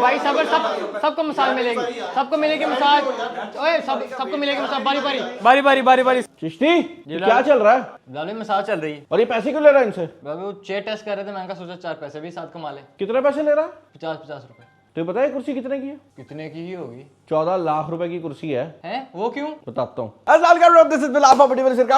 भाई सबको मसाज मिलेगी, सबको मिलेगी मसाज। ओए सबको मिलेगी मसाज, बारी बारी। चिश्ती क्या चल रहा है? लाली मसाज चल रही है। और ये पैसे क्यों ले रहा है इनसे? बाबू वो चेयर टेस्ट कर रहे थे, मैंने कहा सोचा 4 पैसे भी साथ कमा ले। कितने पैसे ले रहा है? 50 रुपए। तो पता है कुर्सी कितने की है? कितने की ही होगी? 14 लाख रुपए की कुर्सी है। हैं? वो क्यों? बताता हूँ।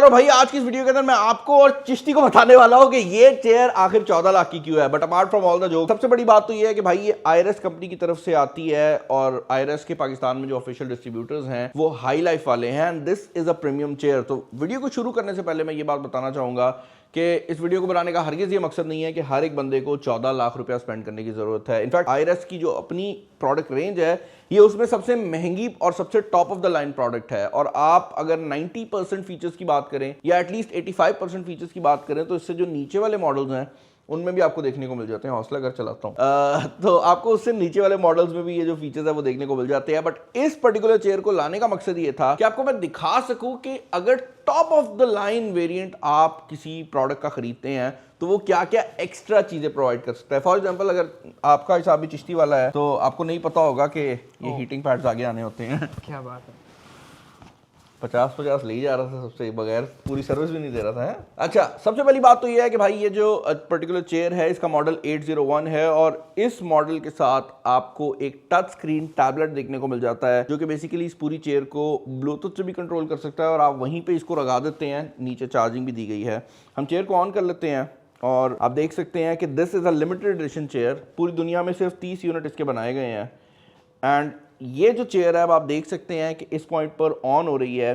भाई आज की इस वीडियो के अंदर मैं आपको और चिश्ती को बताने वाला हूँ कि ये चेयर आखिर 14 लाख की क्यों है। But apart from all the joke, सबसे बड़ी बात तो ये है कि भाई ये आयरस कंपनी की तरफ से आती है और आयरस के पाकिस्तान में जो ऑफिशियल डिस्ट्रीब्यूटर्स हैं वो हाई लाइफ वाले हैं and this is a premium chair. तो वीडियो को शुरू करने से पहले मैं ये बात बताना चाहूंगा कि इस वीडियो को बनाने का हरगिज ये मकसद नहीं है कि हर एक बंदे को 14 लाख रुपया स्पेंड करने की जरूरत है। इनफैक्ट आयरस की जो अपनी प्रोडक्ट रेंज है ये उसमें सबसे महंगी और सबसे top of the line product है और आप अगर 90% फीचर्स की बात करें या एटलीस्ट 85% फीचर्स की बात करें तो इससे जो नीचे वाले मॉडल्स हैं उनमें भी आपको देखने को मिल जाते हैं। हौसला कर चलाता हूँ तो आपको उससे नीचे वाले मॉडल्स में भी ये जो फीचर्स है वो देखने को मिल जाते हैं। बट इस पर्टिकुलर चेयर को लाने का मकसद ये था कि आपको मैं दिखा सकूं कि अगर top of the line variant आप किसी प्रोडक्ट का खरीदते हैं तो वो क्या क्या एक्स्ट्रा चीजें प्रोवाइड कर सकता है। फॉर एग्जांपल अगर आपका हिसाब भी चिश्ती वाला है तो आपको नहीं पता होगा कि ये हीटिंग पैड्स आगे आने होते हैं। क्या बात है, 50 ले जा रहा था सबसे, बगैर पूरी सर्विस भी नहीं दे रहा था है? अच्छा, सबसे पहली बात तो ये है कि भाई ये जो पर्टिकुलर चेयर है इसका मॉडल 801 है और इस मॉडल के साथ आपको एक टच स्क्रीन टैबलेट देखने को मिल जाता है जो कि बेसिकली इस पूरी चेयर को ब्लूटूथ से भी कंट्रोल कर सकता है और आप वहीं पे इसको लगा देते हैं। नीचे चार्जिंग भी दी गई है। हम चेयर को ऑन कर लेते हैं और आप देख सकते हैं कि this is a limited edition chair. पूरी दुनिया में सिर्फ 30 यूनिट इसके बनाए गए हैं एंड ये जो चेयर है अब आप देख सकते हैं कि इस पॉइंट पर ऑन हो रही है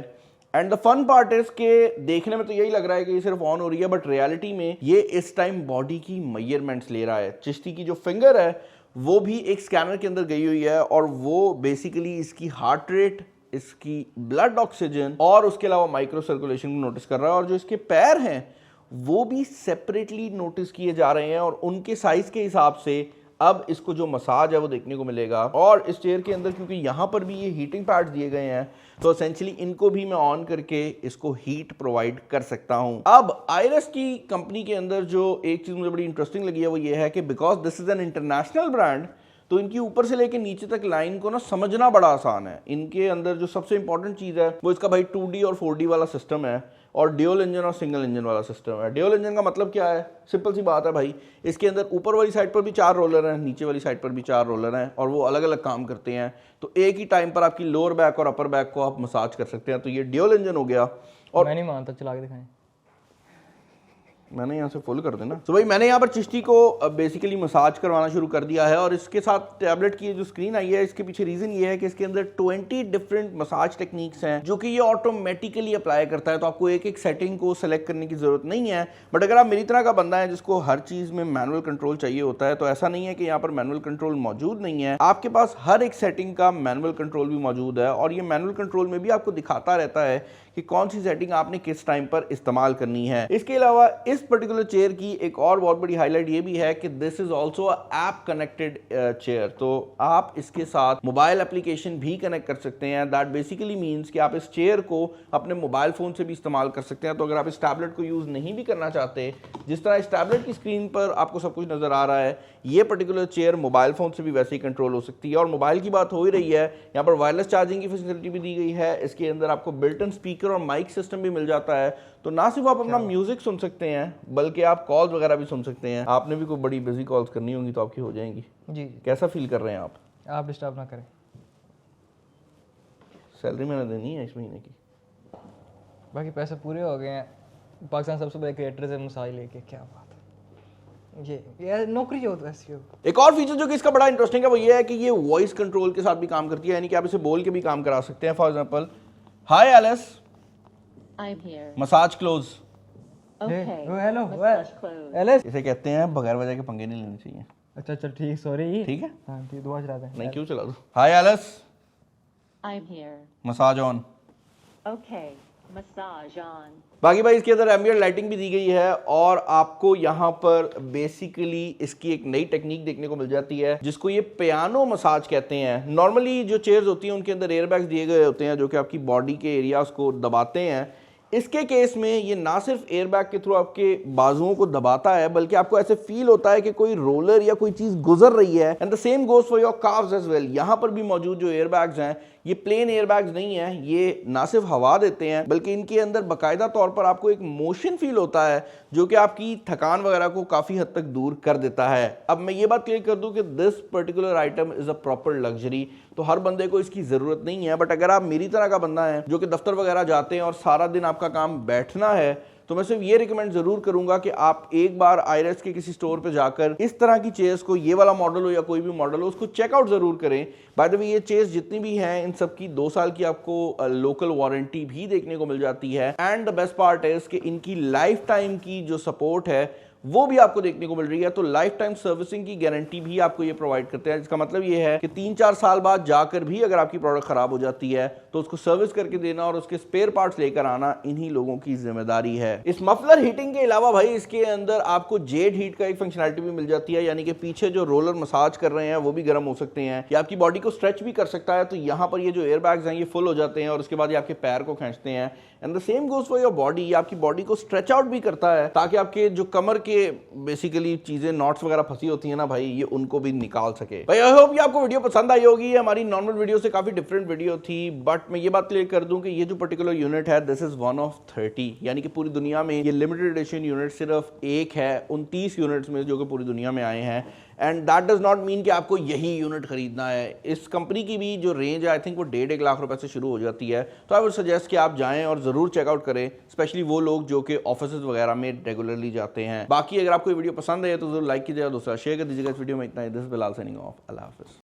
and the fun part is के देखने में तो यही लग रहा है कि ये सिर्फ ऑन हो रही है बट रियलिटी में ये इस टाइम बॉडी की मेजरमेंट्स ले रहा है। चिश्ती की जो फिंगर है वो भी एक स्कैनर के अंदर गई हुई है और वो बेसिकली इसकी हार्ट रेट, इसकी ब्लड ऑक्सीजन और उसके अलावा माइक्रो सर्कुलेशन को नोटिस कर रहा है और जो इसके पैर हैं वो भी सेपरेटली नोटिस किए जा रहे हैं और उनके साइज के हिसाब से अब इसको जो मसाज है वो देखने को मिलेगा। और इस चेयर के अंदर क्योंकि यहाँ पर भी ये हीटिंग पैड्स दिए गए हैं तो एसेंशियली इनको भी मैं ऑन करके इसको हीट प्रोवाइड कर सकता हूँ। अब आयरस की कंपनी के अंदर जो एक चीज़ मुझे बड़ी इंटरेस्टिंग लगी है वो ये है कि because this is an international brand तो इनकी ऊपर से लेके नीचे तक लाइन को ना समझना बड़ा आसान है। इनके अंदर जो सबसे इंपॉर्टेंट चीज़ है वो इसका भाई 2D और 4D वाला सिस्टम है और ड्यूल इंजन और सिंगल इंजन वाला सिस्टम है। ड्यूल इंजन का मतलब क्या है? सिंपल सी बात है भाई, इसके अंदर ऊपर वाली साइड पर भी 4 रोलर हैं, नीचे वाली साइड पर भी 4 रोलर हैं और वो अलग अलग काम करते हैं। तो एक ही टाइम पर आपकी लोअर बैक और अपर बैक को आप मसाज कर सकते हैं। तो ये ड्यूल इंजन हो गया। और मैं नहीं मानता, चला के दिखाएं। मैंने यहाँ से फुल कर देना। तो भाई मैंने यहाँ पर चिश्ती को बेसिकली मसाज करवाना शुरू कर दिया है और इसके साथ टैबलेट की जो स्क्रीन आई है इसके पीछे रीजन ये है कि इसके अंदर 20 डिफरेंट मसाज टेक्निक्स हैं जो कि ये ऑटोमेटिकली अप्लाई करता है। तो आपको एक एक सेटिंग को सेलेक्ट करने की जरूरत नहीं है। बट अगर आप मेरी तरह का बंदा है जिसको हर चीज में मैनुअल कंट्रोल चाहिए होता है तो ऐसा नहीं है कि यहाँ पर मैनुअल कंट्रोल मौजूद नहीं है। आपके पास हर एक सेटिंग का मैनुअल कंट्रोल भी मौजूद है और ये मैनुअल कंट्रोल में भी आपको दिखाता रहता है कि कौन सी सेटिंग आपने किस टाइम पर इस्तेमाल करनी है। इसके अलावा इस पर्टिकुलर चेयर की एक और बहुत बड़ी हाईलाइट ये भी है कि this is also app connected chair. तो आप इसके साथ मोबाइल एप्लीकेशन भी कनेक्ट कर सकते हैं। दैट बेसिकली मीन्स कि आप इस चेयर को अपने मोबाइल फोन से भी इस्तेमाल कर सकते हैं। तो अगर आप इस टैबलेट को यूज नहीं भी करना चाहते, जिस तरह इस टैबलेट की स्क्रीन पर आपको सब कुछ नजर आ रहा है, ये पर्टिकुलर चेयर मोबाइल फोन से भी वैसे ही कंट्रोल हो सकती है। और मोबाइल की बात हो ही रही है, यहाँ पर वायरलेस चार्जिंग की फैसिलिटी भी दी गई है। इसके अंदर आपको बिल्ट इन स्पीकर और माइक सिस्टम भी मिल जाता है। तो ना सिर्फ आप अपना म्यूजिक सुन सकते हैं बल्कि आप कॉल्स वगैरह भी सुन सकते हैं। आपने भी कोई बड़ी बिजी कॉल्स करनी होंगी तो आपकी हो जाएंगी। जी। कैसा फील कर रहे हैं आप? आप डिस्टर्ब ना करें। सैलरी मैंने देनी है इस महीने की। बाकी पैसे पूरे हो गए हैं। पाकिस्तान सबसे बड़े क्रिएटर से मसाई लेके, क्या बात है। ये नौकरी हो ऐसी हो। एक और फीचर जो कि इसका बड़ा इंटरेस्टिंग है वो ये है कि ये वॉइस कंट्रोल के साथ भी काम करती है, यानी कि आप इसे बोल के भी काम करा सकते हैं। For example, hi Alice, message close. Hello Alice, इसे कहते हैं बगैर वजह के पंगे नहीं लेने चाहिए। अच्छा चल ठीक, सॉरी। ठीक है, हाँ ठीक, दुआ चला दे। नहीं क्यों चला दो। Hi Alice, massage on. Okay, massage on. बाकी भाई इसके अंदर एम्बिएंट लाइटिंग भी दी गई है और आपको यहाँ पर बेसिकली इसकी एक नई टेक्निक देखने को मिल जाती है जिसको ये पियानो मसाज कहते हैं। नॉर्मली जो चेयर्स होती हैं उनके अंदर एयरबैग्स दिए गए होते हैं जो कि आपकी बॉडी के एरियाज को दबाते हैं। इसके केस में ये ना सिर्फ एयरबैग के थ्रू आपके बाजुओं को दबाता है, बल्कि आपको ऐसे फील होता है कि कोई रोलर या कोई चीज गुजर रही है। And the same goes for your calves as well. यहां पर भी मौजूद जो एयरबैग्स हैं ये प्लेन एयरबैग्स नहीं है, ये ना सिर्फ हवा देते हैं बल्कि इनके अंदर बाकायदा तौर पर आपको एक मोशन फील होता है जो कि आपकी थकान वगैरह को काफी हद तक दूर कर देता है। अब मैं ये बात क्लियर कर दूं कि this particular item is a proper luxury, तो हर बंदे को इसकी जरूरत नहीं है। बट अगर आप मेरी तरह का बंदा है जो कि दफ्तर वगैरह जाते हैं और सारा दिन आपका काम बैठना है, तो मैं सिर्फ ये रिकमेंड जरूर करूंगा कि आप एक बार आयरस के किसी स्टोर पे जाकर इस तरह की चेयर्स को, ये वाला मॉडल हो या कोई भी मॉडल हो, उसको चेकआउट जरूर करें। बाय द वे ये चेयर्स जितनी भी हैं इन सब की 2 साल की आपको लोकल वारंटी भी देखने को मिल जाती है। एंड द बेस्ट पार्ट है कि इनकी लाइफ टाइम की जो सपोर्ट है वो भी आपको देखने को मिल रही है। तो लाइफ टाइम सर्विसिंग की गारंटी भी आपको ये प्रोवाइड करते हैं, जिसका मतलब ये है कि 3-4 साल बाद जाकर भी अगर आपकी प्रोडक्ट खराब हो जाती है तो उसको सर्विस करके देना और उसके स्पेयर पार्ट्स लेकर आना इन्हीं लोगों की जिम्मेदारी है। इस मफलर हीटिंग के अलावा भाई इसके अंदर आपको जेड हीट का एक फंक्शनैलिटी भी मिल जाती है, यानी कि पीछे जो रोलर मसाज कर रहे हैं वो भी गर्म हो सकते हैं, ये आपकी बॉडी को स्ट्रेच भी कर सकता है। तो यहाँ पर ये जो एयरबैग्स हैं ये फुल हो जाते हैं और उसके बाद ये आपके पैर को खींचते हैं। And the same goes for your body, ये आपकी बॉडी को स्ट्रेच आउट भी करता है ताकि आपके जो कमर के बेसिकली चीजें, नॉट्स वगैरह फंसी होती है ना भाई, ये उनको भी निकाल सके। भाई आई होप ये आपको वीडियो पसंद आई होगी। हमारी नॉर्मल वीडियो से काफी डिफरेंट वीडियो थी, बट मैं ये बात क्लियर कर दूं कि ये जो पर्टिकुलर यूनिट है दिस इज 1 of 30, यानी कि पूरी दुनिया में ये लिमिटेड एडिशन यूनिट सिर्फ एक है 29 यूनिट्स में जो कि पूरी दुनिया में आए हैं। And that does not mean कि आपको यही यूनिट खरीदना है। इस कंपनी की भी जो रेंज है आई थिंक वो 1.5 लाख रुपए से शुरू हो जाती है। तो आई वुड सजेस्ट कि आप जाएं और जरूर चेकआउट करें, स्पेशली वो लोग जो कि ऑफिस वगैरह में रेगुलरली जाते हैं। बाकी अगर आपको वीडियो पसंद है तो जरूर लाइक कीजिएगा, दूसरा शेयर कर दीजिएगा। इस वीडियो में इतना ही। This is Bilal signing off. अल्लाह हाफिज़।